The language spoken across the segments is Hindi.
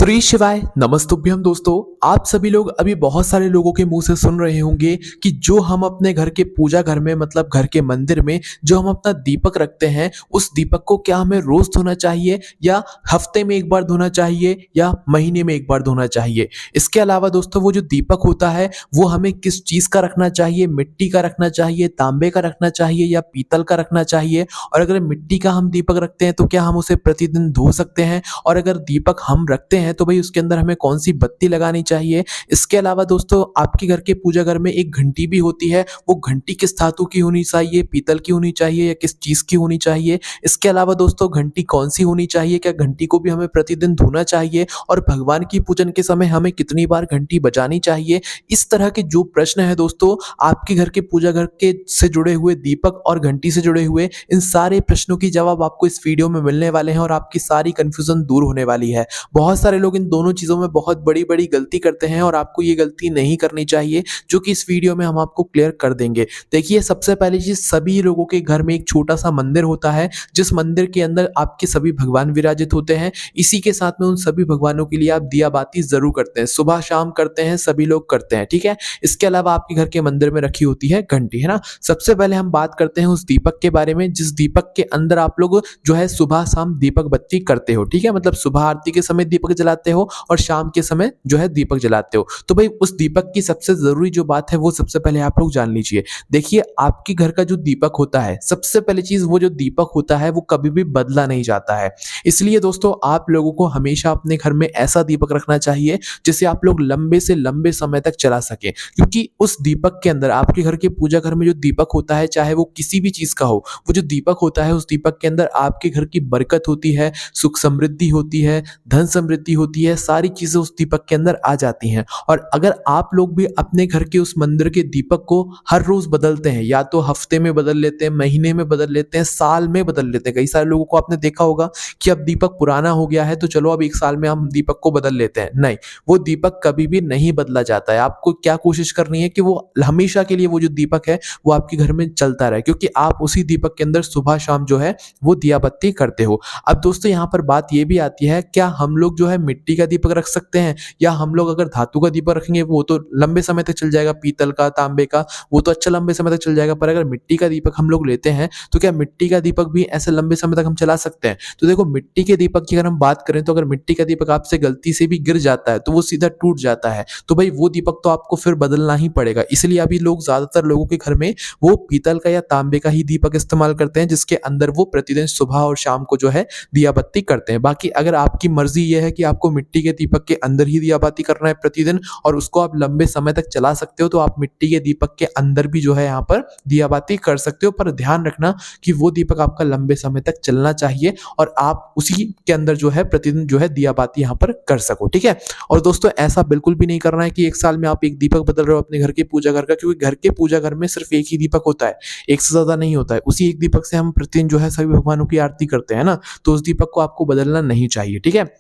श्री शिवाय नमस्तुभ्यम। दोस्तों, आप सभी लोग अभी बहुत सारे लोगों के मुंह से सुन रहे होंगे कि जो हम अपने घर के पूजा घर में मतलब घर के मंदिर में जो हम अपना दीपक रखते हैं, उस दीपक को क्या हमें रोज धोना चाहिए या हफ्ते में एक बार धोना चाहिए या महीने में एक बार धोना चाहिए। इसके अलावा दोस्तों, वो जो दीपक होता है वो हमें किस चीज का रखना चाहिए, मिट्टी का रखना चाहिए, तांबे का रखना चाहिए या पीतल का रखना चाहिए। और अगर मिट्टी का हम दीपक रखते हैं तो क्या हम उसे प्रतिदिन धो सकते हैं, और अगर दीपक हम रखते हैं तो भाई उसके अंदर हमें कौन सी बत्ती लगानी चाहिए। इसके अलावा दोस्तों, आपके घर के पूजा घर में एक घंटी भी होती है, वो घंटी किस धातु की होनी चाहिए, पीतल की होनी चाहिए या किस चीज की होनी चाहिए। इसके अलावा दोस्तों, घंटी कौन सी होनी चाहिए, क्या घंटी को भी हमें प्रतिदिन धोना चाहिए, और भगवान की पूजन के समय हमें कितनी बार घंटी बजानी चाहिए। इस तरह के जो प्रश्न है दोस्तों, आपके घर के पूजा घर के से जुड़े हुए दीपक और घंटी से जुड़े हुए इन सारे प्रश्नों की जवाब आपको इस वीडियो में मिलने वाले हैं और आपकी सारी कंफ्यूजन दूर होने वाली है। बहुत सारे लोग इन दोनों चीजों में बहुत बड़ी बड़ी गलती करते हैं और आपको ये गलती नहीं करनी चाहिए, जो कि इस वीडियो में हम आपको क्लियर कर देंगे। देखिए, सबसे पहली चीज, सभी लोगों के घर में एक छोटा सा मंदिर होता है, जिस मंदिर के अंदर आपके सभी भगवान विराजित होते हैं। इसी के साथ में उन सभी भगवानों के लिए आप दिया बाती जरूर करते हैं, सुबह शाम करते हैं, सभी लोग करते हैं, ठीक है। इसके अलावा आपके घर के मंदिर में रखी होती है घंटी, है ना। सबसे पहले हम बात करते हैं उस दीपक के बारे में, जिस दीपक के अंदर आप लोग जो है सुबह शाम दीपक बत्ती करते हो, ठीक है। मतलब सुबह आरती के समय दीपक जलाते हो और शाम के समय जो है दीपक जलाते हो। तो भाई उस दीपक की सबसे जरूरी जो बात है वो सबसे पहले आप लोग जान लीजिए। देखिए, आपके घर का जो दीपक होता है, सबसे पहली चीज, वो जो दीपक होता है वो कभी भी बदला नहीं जाता है। इसलिए दोस्तों, आप लोगों को हमेशा अपने घर में ऐसा दीपक रखना चाहिए जिसे आप लोग लंबे से लंबे समय तक चला सके, क्योंकि उस दीपक के अंदर, आपके घर के पूजा घर में जो दीपक होता है, चाहे वो किसी भी चीज का हो, वो जो दीपक होता है, उस दीपक के अंदर आपके घर की बरकत होती है, सुख समृद्धि होती है, धन समृद्धि होती है, सारी चीजें उस दीपक के अंदर आ जाती हैं। और अगर आप लोग भी अपने घर के उस मंदिर के दीपक को हर रोज बदलते हैं, या तो हफ्ते में बदल लेते हैं, महीने में बदल लेते हैं, साल में बदल लेते हैं। कई सारे लोगों को आपने देखा होगा कि अब दीपक पुराना हो गया है तो चलो अब एक साल में हम दीपक को बदल लेते हैं। नहीं, वो दीपक कभी भी नहीं बदला जाता है। आपको क्या कोशिश करनी है कि वो हमेशा के लिए वो जो दीपक है वो आपके घर में चलता रहे, क्योंकि आप उसी दीपक के अंदर सुबह शाम जो है वो दिया बत्ती करते हो। अब दोस्तों, यहाँ पर बात ये भी आती है, क्या हम लोग जो है मिट्टी का दीपक रख सकते हैं, या हम लोग अगर धातु का दीपक रखेंगे वो तो लंबे समय तक चल जाएगा, पीतल का, तांबे का, वो तो अच्छा लंबे समय तक चल जाएगा। पर अगर मिट्टी का दीपक हम लोग लेते हैं तो क्या मिट्टी का दीपक भी ऐसे लंबे समय तक हम चला सकते हैं? तो देखो, मिट्टी के दीपक की अगर हम बात करें तो अगर मिट्टी का दीपक आपसे गलती से भी गिर जाता है तो वो सीधा टूट जाता है, तो भाई वो दीपक तो आपको फिर बदलना ही पड़ेगा। इसलिए अभी लोग, ज्यादातर लोगों के घर में वो पीतल का या तांबे का ही दीपक इस्तेमाल करते हैं, जिसके अंदर वो प्रतिदिन सुबह और शाम को जो है दिया बत्ती करते हैं। बाकी अगर आपकी मर्जी ये है कि आपको मिट्टी के दीपक के अंदर ही दिया बाती करना है प्रतिदिन और उसको आप लंबे समय तक चला सकते हो, तो आप मिट्टी के दीपक के अंदर भी जो है यहाँ पर दिया बाती कर सकते हो। पर ध्यान रखना कि वो दीपक आपका लंबे समय तक चलना चाहिए और आप उसी के अंदर जो है प्रतिदिन जो है दिया बाती यहाँ पर कर सको, ठीक है। और दोस्तों, ऐसा बिल्कुल भी नहीं करना है कि एक साल में आप एक दीपक बदल रहे हो अपने घर के पूजा घर का, क्योंकि घर के पूजा घर में सिर्फ एक ही दीपक होता है, एक से ज्यादा नहीं होता है। उसी एक दीपक से हम प्रतिदिन जो है सभी भगवानों की आरती करते हैं ना, तो उस दीपक को आपको बदलना नहीं चाहिए, ठीक है।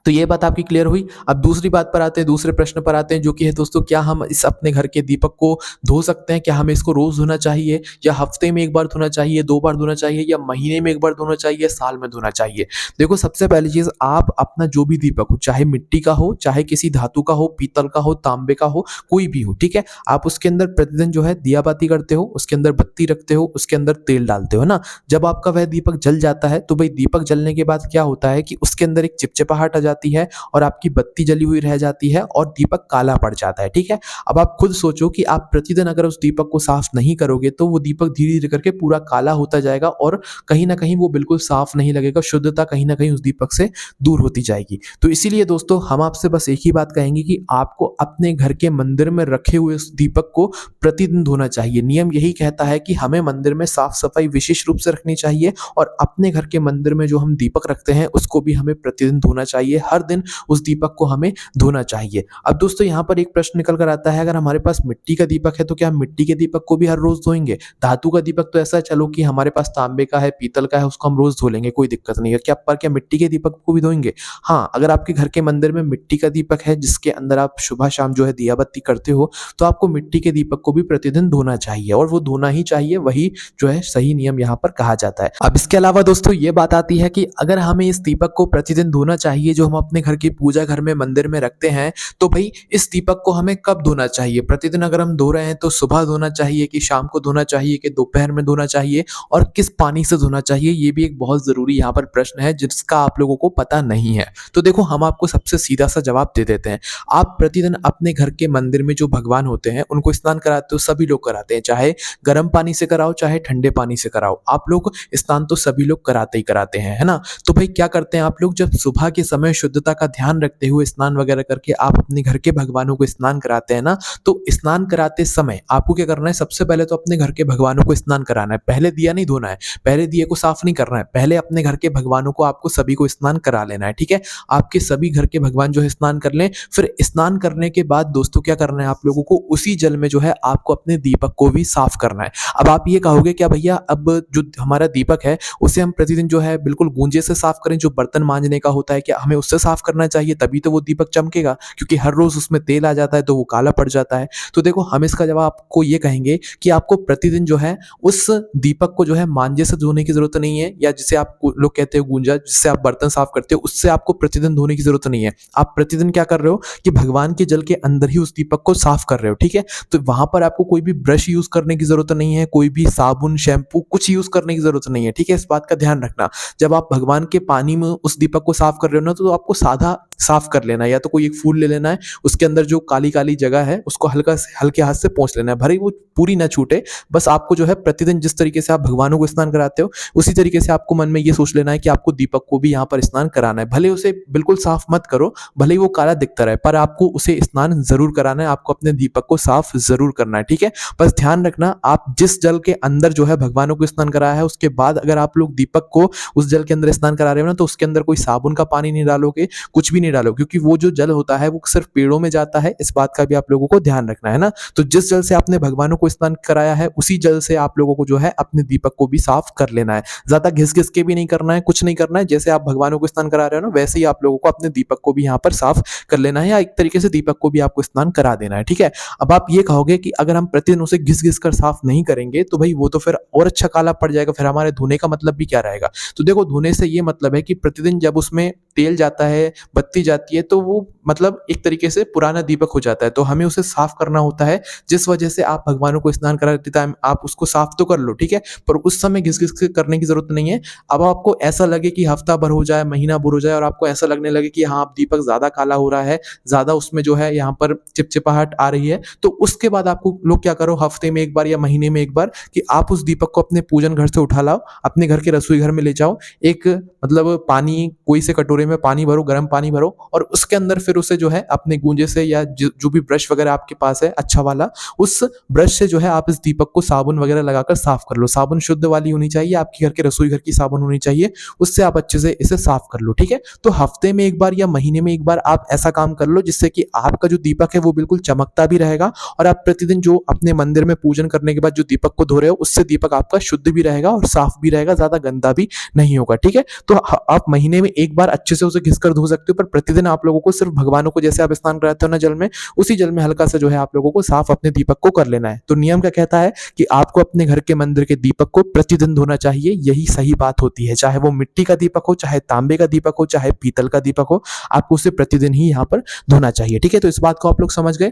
तो ये बात आपकी क्लियर हुई। अब दूसरी बात पर आते हैं, दूसरे प्रश्न पर आते हैं, जो कि है दोस्तों, क्या हम इस अपने घर के दीपक को धो सकते हैं? क्या हमें इसको रोज धोना चाहिए, या हफ्ते में एक बार धोना चाहिए, 2 बार धोना चाहिए, या महीने में एक बार धोना चाहिए, साल में धोना चाहिए? देखो, सबसे पहली चीज, आप अपना जो भी दीपक हो, चाहे मिट्टी का हो, चाहे किसी धातु का हो, पीतल का हो, तांबे का हो, कोई भी हो, ठीक है, आप उसके अंदर प्रतिदिन जो है दिया बाती करते हो, उसके अंदर बत्ती रखते हो, उसके अंदर तेल डालते हो ना। जब आपका वह दीपक जल जाता है तो भाई दीपक जलने के बाद क्या होता है कि उसके अंदर एक चिपचिपाहट आ जाती है और आपकी बत्ती जली हुई रह जाती है और दीपक काला पड़ जाता है, ठीक है। अब आप खुद सोचो कि आप प्रतिदिन अगर उस दीपक को साफ नहीं करोगे तो वो दीपक धीरे धीरे करके पूरा काला होता जाएगा और कहीं ना कहीं वो बिल्कुल साफ नहीं लगेगा, शुद्धता कहीं ना कहीं उस दीपक से दूर होती जाएगी। तो इसीलिए दोस्तों, हम आपसे बस एक ही बात कहेंगे कि आपको अपने घर के मंदिर में रखे हुए उस दीपक को प्रतिदिन धोना चाहिए। नियम यही कहता है कि हमें मंदिर में साफ सफाई विशेष रूप से रखनी चाहिए और अपने घर के मंदिर में जो हम दीपक रखते हैं उसको भी हमें प्रतिदिन धोना चाहिए। हर दिन उस दीपक को हमें धोना चाहिए। अब दोस्तों, यहाँ पर एक प्रश्न निकल कर आता है, अगर हमारे पास मिट्टी का दीपक है तो क्या हम मिट्टी के दीपक को भी हर रोज धोएंगे? धातु का दीपक तो ऐसा है, चलो कि हमारे पास तांबे का है, पीतल का है, उसको हम रोज धो लेंगे, कोई दिक्कत नहीं है। क्या मिट्टी के दीपक को भी धोएंगे? हाँ, अगर आपके घर के मंदिर में मिट्टी का दीपक है जिसके अंदर आप सुबह शाम जो है दिया बत्ती करते हो, तो आपको मिट्टी के दीपक को भी प्रतिदिन धोना चाहिए और वो धोना ही चाहिए, वही जो है सही नियम यहाँ पर कहा जाता है। अब इसके अलावा दोस्तों, ये बात आती है कि अगर हमें इस दीपक को प्रतिदिन धोना चाहिए जो हम हम अपने घर की पूजा घर में मंदिर में रखते हैं, तो भाई इस दीपक को हमें कब धोना चाहिए? प्रतिदिन अगर हम धो रहे हैं तो सुबह धोना चाहिए कि शाम को धोना चाहिए कि दोपहर में धोना चाहिए और किस पानी से धोना चाहिए? ये भी एक बहुत ज़रूरी यहाँ पर प्रश्न है जिसका आप लोगों को पता नहीं है। तो देखो हम आपको सबसे सीधा-सा जवाब दे देते हैं। आप प्रतिदिन अपने घर के मंदिर में जो भगवान होते हैं उनको स्नान कराते हो, सभी लोग कराते हैं, चाहे गर्म पानी से कराओ, चाहे ठंडे पानी से कराओ। आप लोग स्नान तो सभी लोग कराते ही कराते हैं, है ना? तो भाई क्या करते हैं आप लोग, जब सुबह के समय शुद्धता का ध्यान रखते हुए स्नान वगैरह करके आप अपने घर के भगवानों को स्नान कराते हैं ना, तो स्नान कराते समय आपको क्या करना है, सबसे पहले तो अपने घर के भगवानों को स्नान कराना है। पहले दिया नहीं धोना है, पहले दिए को साफ नहीं करना है, पहले अपने घर के भगवानों को आपको सभी को स्नान करा लेना है, ठीक है? आपके सभी घर के भगवान जो है स्नान कर लें, फिर स्नान करने के बाद दोस्तों क्या करना है आप लोगों को, उसी जल में जो है आपको अपने दीपक को भी साफ करना है। अब आप ये कहोगे क्या भैया, अब जो हमारा दीपक है उसे हम प्रतिदिन जो है बिल्कुल गूंजे से साफ करें, जो बर्तन मांजने का होता है, क्या हमें उससे साफ करना चाहिए? तभी तो वो दीपक चमकेगा, क्योंकि हर रोज उसमें तेल आ जाता है तो वो काला पड़ जाता है। तो देखो हम इसका जवाब आपको ये कहेंगे कि आपको प्रतिदिन जो है उस दीपक को जो है मांजे से धोने की जरूरत नहीं है, या जिसे आप लोग कहते हो गूंजा, जिससे आप बर्तन साफ करते हो, उससे आपको प्रतिदिन धोने की जरूरत नहीं है। आप प्रतिदिन क्या कर रहे हो कि भगवान के जल के अंदर ही उस दीपक को साफ कर रहे हो, ठीक है? तो वहां पर आपको कोई भी ब्रश यूज करने की जरूरत नहीं है, कोई भी साबुन शैम्पू कुछ यूज करने की जरूरत नहीं है, ठीक है? इस बात का ध्यान रखना। जब आप भगवान के पानी में उस दीपक को साफ कर रहे हो ना, तो आपको साधा साफ कर लेना है, या तो कोई एक फूल ले लेना है, उसके अंदर जो काली काली जगह है उसको हल्के हाथ से पोंछ लेना है, भले ही वो पूरी ना छूटे। बस आपको जो है प्रतिदिन जिस तरीके से आप भगवानों को स्नान कराते हो उसी तरीके से आपको मन में ये सोच लेना है कि आपको दीपक को भी यहाँ पर स्नान कराना है। भले उसे बिल्कुल साफ मत करो, भले ही वो काला दिखता रहे, पर आपको उसे स्नान जरूर कराना है, आपको अपने दीपक को साफ जरूर करना है, ठीक है? बस ध्यान रखना, आप जिस जल के अंदर जो है भगवानों को स्नान कराया है उसके बाद अगर आप लोग दीपक को उस जल के अंदर स्नान करा रहे हो ना, तो उसके अंदर कोई साबुन का पानी नहीं डालोगे, कुछ भी नहीं डालोगे, क्योंकि वो जो जल होता है वो सिर्फ पेड़ों में जाता है। इस बात का भी आप लोगों को ध्यान रखना है ना। तो जिस जल से आपने भगवानों को स्नान कराया है उसी जल से आप लोगों को जो है अपने दीपक को भी साफ कर लेना है। ज्यादा घिस घिस के भी नहीं करना है, कुछ नहीं करना है। जैसे आप भगवानों को स्नान करा रहे हो ना, वैसे ही आप लोगों को अपने दीपक को भी यहाँ पर साफ कर लेना है, या एक तरीके से दीपक को भी आपको स्नान करा देना है, ठीक है? अब आप ये कहोगे कि अगर हम प्रतिदिन उसे घिस घिस कर साफ नहीं करेंगे तो भाई वो तो फिर और अच्छा काला पड़ जाएगा, फिर हमारे धोने का मतलब भी क्या रहेगा? तो देखो धोने से ये मतलब है कि प्रतिदिन जब उसमें तेल जाता है, बत्ती जाती है, तो वो मतलब एक तरीके से पुराना दीपक हो जाता है, तो हमें उसे साफ करना होता है। जिस वजह से आप भगवानों को स्नान कराते टाइम आप उसको साफ तो कर लो, ठीक है? पर उस समय घिस घिस के करने की जरूरत नहीं है। अब आपको ऐसा लगे कि हफ्ता भर हो जाए, महीना भर हो जाए और आपको ऐसा लगने लगे कि हाँ अब दीपक ज्यादा काला हो रहा है, ज्यादा उसमें जो है यहाँ पर चिपचिपाहट आ रही है, तो उसके बाद आपको लोग क्या करो, हफ्ते में एक बार या महीने में एक बार, कि आप उस दीपक को अपने पूजन घर से उठा लाओ, अपने घर के रसोई घर में ले जाओ, एक मतलब पानी कोई से कटोरे में पानी भरो, गर्म पानी भरो, और उसके अंदर फिर उसे जो है अपने गूंजे से या जो भी ब्रश वगैरह आपके पास है अच्छा वाला, उस ब्रश से जो है आप इस दीपक को साबुन वगैरह लगाकर साफ कर लो। साबुन शुद्ध वाली होनी चाहिए, आपके घर के रसोई घर की साबुन होनी चाहिए, उससे आप अच्छे से इसे साफ कर लो, ठीक है? तो हफ्ते में एक बार या महीने में एक बार आप ऐसा काम कर लो, जिससे कि आपका जो दीपक है वो बिल्कुल चमकता भी रहेगा, और आप प्रतिदिन जो अपने मंदिर में पूजन करने के बाद जो दीपक को धो रहे हो उससे दीपक आपका शुद्ध भी रहेगा और साफ भी रहेगा, ज्यादा गंदा भी नहीं होगा, ठीक है? तो आप महीने में एक बार अच्छे से उसे घिसकर धो सकते हो, पर प्रतिदिन आप लोगों को सिर्फ भगवानों को जैसे आप स्नान कराते हो ना जल में, उसी जल में हल्का सा जो है आप लोगों को साफ अपने दीपक को कर लेना है। तो नियम क्या कहता है कि आपको अपने घर के मंदिर के दीपक को प्रतिदिन धोना चाहिए, यही सही बात होती है। चाहे वो मिट्टी का दीपक हो, चाहे तांबे का दीपक हो, चाहे पीतल का दीपक हो, आपको उसे प्रतिदिन ही यहाँ पर धोना चाहिए, ठीक है? तो इस बात को आप लोग समझ गए।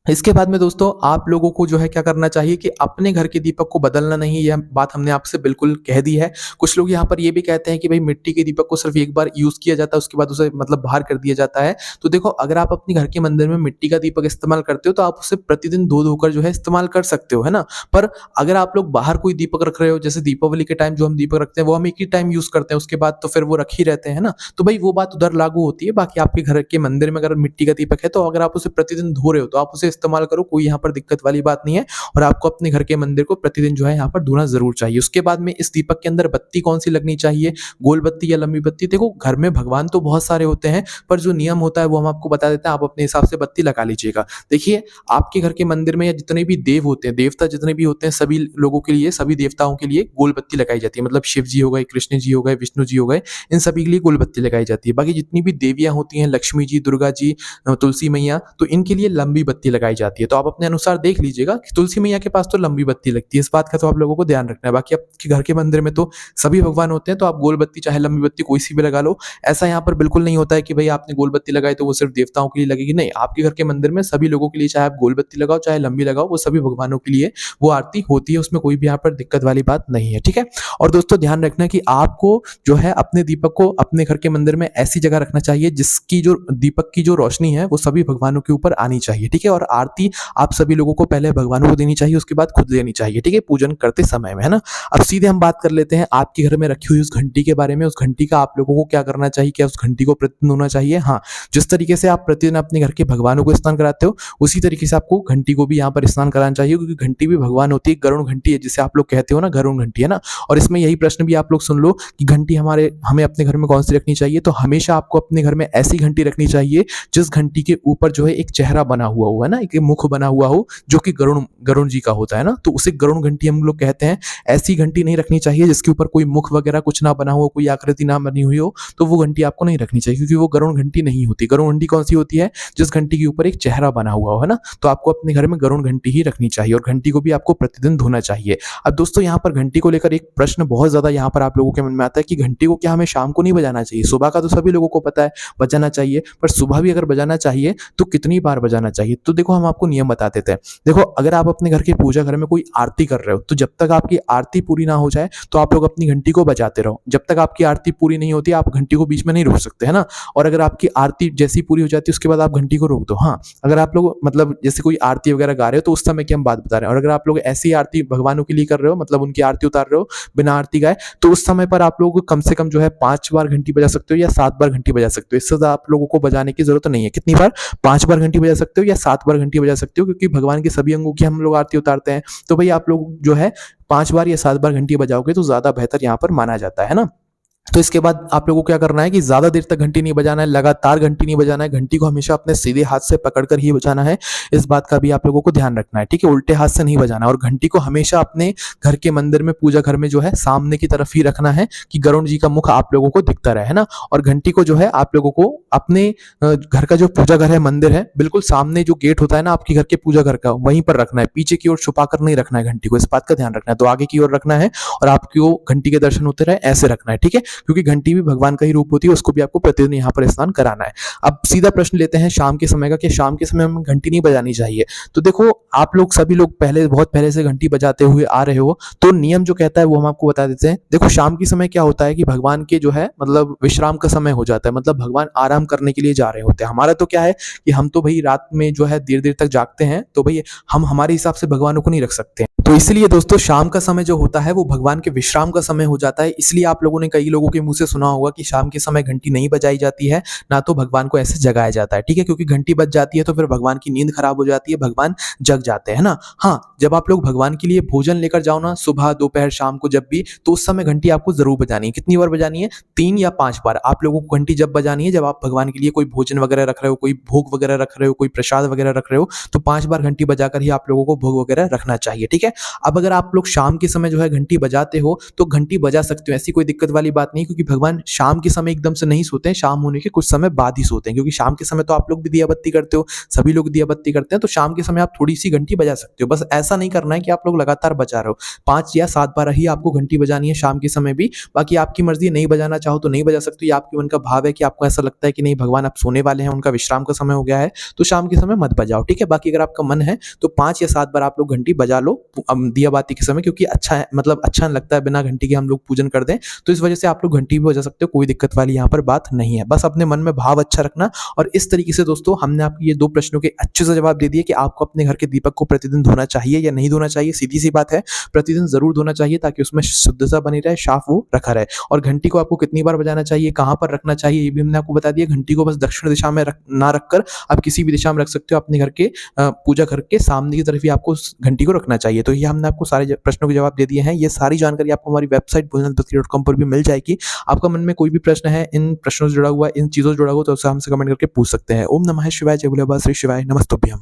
इसके बाद में दोस्तों आप लोगों को जो है क्या करना चाहिए कि अपने घर के दीपक को बदलना नहीं, यह बात हमने आपसे बिल्कुल कह दी है। कुछ लोग यहाँ पर ये भी कहते हैं कि भाई मिट्टी के दीपक को सिर्फ एक बार यूज किया जाता है, उसके बाद उसे मतलब बाहर कर दिया जाता है। तो देखो अगर आप अपने घर के मंदिर में मिट्टी का दीपक इस्तेमाल करते हो तो आप उसे प्रतिदिन धो धोकर जो है इस्तेमाल कर सकते हो, है ना? पर अगर आप लोग बाहर कोई दीपक रख रहे हो, जैसे दीपावली के टाइम जो हम दीपक रखते हैं वो हम एक ही टाइम यूज करते हैं, उसके बाद तो फिर वो रख ही रहते हैं ना, तो भाई वो बात उधर लागू होती है। बाकी आपके घर के मंदिर में अगर मिट्टी का दीपक है तो अगर आप उसे प्रतिदिन धो रहे हो तो आप उसे इस्तेमाल करो, कोई यहाँ पर दिक्कत वाली बात नहीं है। और आपको अपने घर के मंदिर को प्रतिदिन जो है यहाँ पर धोना जरूर चाहिए। उसके बाद में इस दीपक के अंदर बत्ती कौन सी लगनी चाहिए, गोल बत्ती या लंबी बत्ती? देखो घर में भगवान तो बहुत सारे होते हैं, पर जो नियम होता है वो हम आपको बता देते हैं, आप अपने हिसाब से बत्ती लगा लीजिएगा। देखिए आपके घर के मंदिर में या जितने भी देव होते हैं, देवता जितने भी होते हैं, सभी लोगों के लिए, सभी देवताओं के लिए गोल बत्ती लगाई जाती है। मतलब शिव जी हो गए, कृष्ण जी हो गए, विष्णु जी हो गए, इन सभी के लिए गोल बत्ती लगाई जाती है। बाकी जितनी भी देवियां होती हैं, लक्ष्मी जी, दुर्गा जी, तुलसी मैया, तो इनके लिए लंबी बत्ती लगाई लगाई जाती है। तो आप अपने अनुसार देख लीजिएगा कि तुलसी मैया के पास तो लंबी बत्ती लगती है, इस बात का तो आप लोगों को ध्यान रखना है। बाकी आपके घर के मंदिर में तो सभी भगवान होते हैं, तो आप गोल बत्ती चाहे लंबी बत्ती कोई सी भी लगा लो। ऐसा यहाँ पर बिल्कुल नहीं होता है कि भाई आपने गोल बत्ती लगाई तो वो सिर्फ देवताओं के लिए लगेगी, नहीं, आपके घर के मंदिर में सभी लोगों के लिए, चाहे आप गोल बत्ती लगाओ चाहे लंबी लगाओ, वो सभी भगवानों के लिए वो आरती होती है, उसमें कोई भी यहाँ पर दिक्कत वाली बात नहीं है, ठीक है। और दोस्तों ध्यान रखना कि आपको जो है अपने दीपक को अपने घर के मंदिर में ऐसी जगह रखना चाहिए जिसकी जो दीपक की जो रोशनी है वो सभी भगवानों के ऊपर आनी चाहिए, ठीक है। और आरती आप सभी लोगों को पहले भगवानों को देनी चाहिए, उसके बाद खुद लेनी चाहिए, ठीक है, पूजन करते समय में, है ना। अब सीधे हम बात कर लेते हैं आपके घर में रखी हुई उस घंटी के बारे में। उस घंटी का आप लोगों को क्या करना चाहिए, क्या उस घंटी को प्रतिदिन होना चाहिए? हाँ, जिस तरीके से आप प्रतिदिन अपने घर के भगवानों को स्नान कराते हो उसी तरीके से आपको घंटी को भी यहाँ पर स्नान कराना चाहिए, क्योंकि घंटी भी भगवान होती है, गरुड़ घंटी है जिसे आप लोग कहते हो ना, गरुड़ घंटी, है ना। और इसमें यही प्रश्न भी आप लोग सुन लो कि घंटी हमें अपने घर में कौन सी रखनी चाहिए, तो हमेशा आपको अपने घर में ऐसी घंटी रखनी चाहिए जिस घंटी के ऊपर जो है एक चेहरा बना हुआ हो, है ना, एक मुख बना हुआ हो, जो कि गरुड़ जी का होता है ना, तो उसे गरुड़ घंटी हम लोग कहते हैं। ऐसी घंटी नहीं रखनी चाहिए जिसके ऊपर कोई मुख वगैरह कुछ ना बना हो, कोई आकृति ना बनी हुई हो, तो वो घंटी आपको नहीं रखनी चाहिए, क्योंकि वो गरुड़ घंटी नहीं होती। गरुड़ घंटी कौन सी होती है? जिस घंटी के ऊपर एक चेहरा बना हुआ हो, है ना। तो आपको अपने घर में गरुड़ घंटी ही रखनी चाहिए और घंटी को भी आपको प्रतिदिन धोना चाहिए। अब दोस्तों यहाँ पर घंटी को लेकर एक प्रश्न बहुत ज्यादा यहाँ पर आप लोगों के मन में आता है कि घंटी को क्या हमें शाम को नहीं बजाना चाहिए? सुबह का तो सभी लोगों को पता है बजाना चाहिए, पर सुबह भी अगर बजाना चाहिए तो कितनी बार बजाना चाहिए? तो देखो हम आपको नियम बता देते हैं। देखो, अगर आप अपने घर के पूजा घर में कोई आरती कर रहे हो तो जब तक आपकी आरती पूरी ना हो जाए तो आप लोग अपनी घंटी को बजाते रहो। जब तक आपकी आरती पूरी नहीं होती आप घंटी को बीच में नहीं रोक सकते, है ना। और अगर आपकी आरती जैसी पूरी हो जाती है उसके बाद आप घंटी को रोक दो। हाँ, अगर आप लोग मतलब जैसे कोई आरती वगैरह गा रहे हो तो उस समय की हम बात बता रहे हैं। और अगर आप लोग ऐसी आरती भगवानों के लिए कर रहे हो, मतलब उनकी आरती उतार रहे हो बिना आरती गाए, तो उस समय पर आप लोग कम से कम जो है 5 बार घंटी बजा सकते हो या 7 बार घंटी बजा सकते हो। इससे ज्यादा आप लोगों को बजाने की जरूरत नहीं है। कितनी बार? 5 बार घंटी बजा सकते हो या 7 बार घंटी बजा सकते हो, क्योंकि भगवान के सभी अंगों की हम लोग आरती उतारते हैं। तो भाई आप लोग जो है 5 बार या 7 बार घंटी बजाओगे तो ज्यादा बेहतर यहाँ पर माना जाता है ना। तो इसके बाद आप लोगों को क्या करना है कि ज्यादा देर तक घंटी नहीं बजाना है, लगातार घंटी नहीं बजाना है, घंटी को हमेशा अपने सीधे हाथ से पकड़कर ही बजाना है। इस बात का भी आप लोगों को ध्यान रखना है, ठीक है, उल्टे हाथ से नहीं बजाना। और घंटी को हमेशा अपने घर के मंदिर में, पूजा घर में जो है सामने की तरफ ही रखना है कि गरुड़ जी का मुख आप लोगों को दिखता रहे, है ना। और घंटी को जो है आप लोगों को अपने घर का जो पूजा घर है, मंदिर है, बिल्कुल सामने जो गेट होता है ना आपके घर के पूजा घर का, वहीं पर रखना है। पीछे की ओर छुपा कर नहीं रखना है घंटी को, इस बात का ध्यान रखना है। तो आगे की ओर रखना है और आपको घंटी के दर्शन होते रहे ऐसे रखना है, ठीक है, क्योंकि घंटी भी भगवान का ही रूप होती है, उसको भी आपको प्रतिदिन यहाँ पर स्नान कराना है। अब सीधा प्रश्न लेते हैं शाम के समय का कि शाम के समय में घंटी नहीं बजानी चाहिए। तो देखो, आप लोग सभी लोग बहुत पहले से घंटी बजाते हुए आ रहे हो, तो नियम जो कहता है वो हम आपको बता देते हैं। देखो, शाम के समय क्या होता है कि भगवान के जो है मतलब विश्राम का समय हो जाता है, मतलब भगवान आराम करने के लिए जा रहे होते हैं। हमारा तो क्या है कि हम तो भाई रात में जो है देर देर तक जागते हैं, तो भाई हम हमारे हिसाब से भगवानों को नहीं रख सकते। तो इसलिए दोस्तों शाम का समय जो होता है वो भगवान के विश्राम का समय हो जाता है। इसलिए आप लोगों ने कई लोगों के मुंह से सुना होगा कि शाम के समय घंटी नहीं बजाई जाती है, ना तो भगवान को ऐसे जगाया जाता है, ठीक है, क्योंकि घंटी बज जाती है तो फिर भगवान की नींद खराब हो जाती है, भगवान जग जाते हैं ना। हाँ, जब आप लोग भगवान के लिए भोजन लेकर जाओ ना, सुबह दोपहर शाम को जब भी, तो उस समय घंटी आपको जरूर बजानी है। कितनी बार बजानी है? 3 या 5 बार आप लोगों को घंटी जब बजानी है जब आप भगवान के लिए कोई भोजन वगैरह रख रहे हो, कोई भोग वगैरह रख रहे हो, कोई प्रसाद वगैरह रख रहे हो, तो 5 बार घंटी बजाकर ही आप लोगों को भोग वगैरह रखना चाहिए, ठीक है। अब अगर आप लोग शाम के समय जो है घंटी बजाते हो तो घंटी बजा सकते हो, ऐसी कोई दिक्कत वाली बात नहीं, क्योंकि भगवान शाम के समय एकदम से नहीं सोते हैं, शाम होने के कुछ समय बाद ही सोते हैं, क्योंकि शाम के समय तो आप लोग भी दिया बत्ती करते हो, सभी लोग दिया बत्ती करते हैं, तो शाम के समय आप थोड़ी सी घंटी बजा सकते हो। बस ऐसा नहीं करना है कि आप लोग लगातार बजा रहे हो, 5 या 7 बार ही आपको घंटी बजानी है शाम के समय भी। बाकी आपकी मर्जी, नहीं बजाना चाहो तो नहीं बजा सकते, ये आपके मन का भाव है कि आपको ऐसा लगता है कि नहीं भगवान अब सोने वाले हैं, उनका विश्राम का समय हो गया है, तो शाम के समय मत बजाओ, ठीक है। बाकी अगर आपका मन है तो 5 या 7 बार आप लोग घंटी बजा लो दिया बाती के समय, क्योंकि अच्छा है, मतलब अच्छा लगता है बिना घंटी के हम लोग पूजन कर दें, तो इस वजह से आप लोग घंटी भी बजा सकते हो, कोई दिक्कत वाली यहाँ पर बात नहीं है। बस अपने मन में भाव अच्छा रखना। और इस तरीके से दोस्तों हमने आपको ये 2 प्रश्नों के अच्छे से जवाब दे दिए कि आपको अपने घर के दीपक को प्रतिदिन धोना चाहिए या नहीं धोना चाहिए। सीधी सी बात है, प्रतिदिन जरूर धोना चाहिए ताकि उसमें शुद्धता बनी रहे, साफ वो रखा रहे। और घंटी को आपको कितनी बार बजाना चाहिए, कहाँ पर रखना चाहिए, ये भी हमने आपको बता दिया। घंटी को बस दक्षिण दिशा में ना रखकर आप किसी भी दिशा में रख सकते हो, अपने घर के पूजा घर के सामने की तरफ ही आपको घंटी को रखना चाहिए। तो ये हमने आपको सारे प्रश्नों के जवाब दे दिए हैं। ये सारी जानकारी आपको हमारी वेबसाइट bhojanatpatri.com पर भी मिल जाएगी। आपका मन में कोई भी प्रश्न है इन प्रश्नों से जुड़ा हुआ, इन चीजों से जुड़ा हुआ, तो उससे हमसे कमेंट करके पूछ सकते हैं। ओम नमः शिवाय, जय भोले बाबा, श्री शिवाय, नमस्तुभ्यम।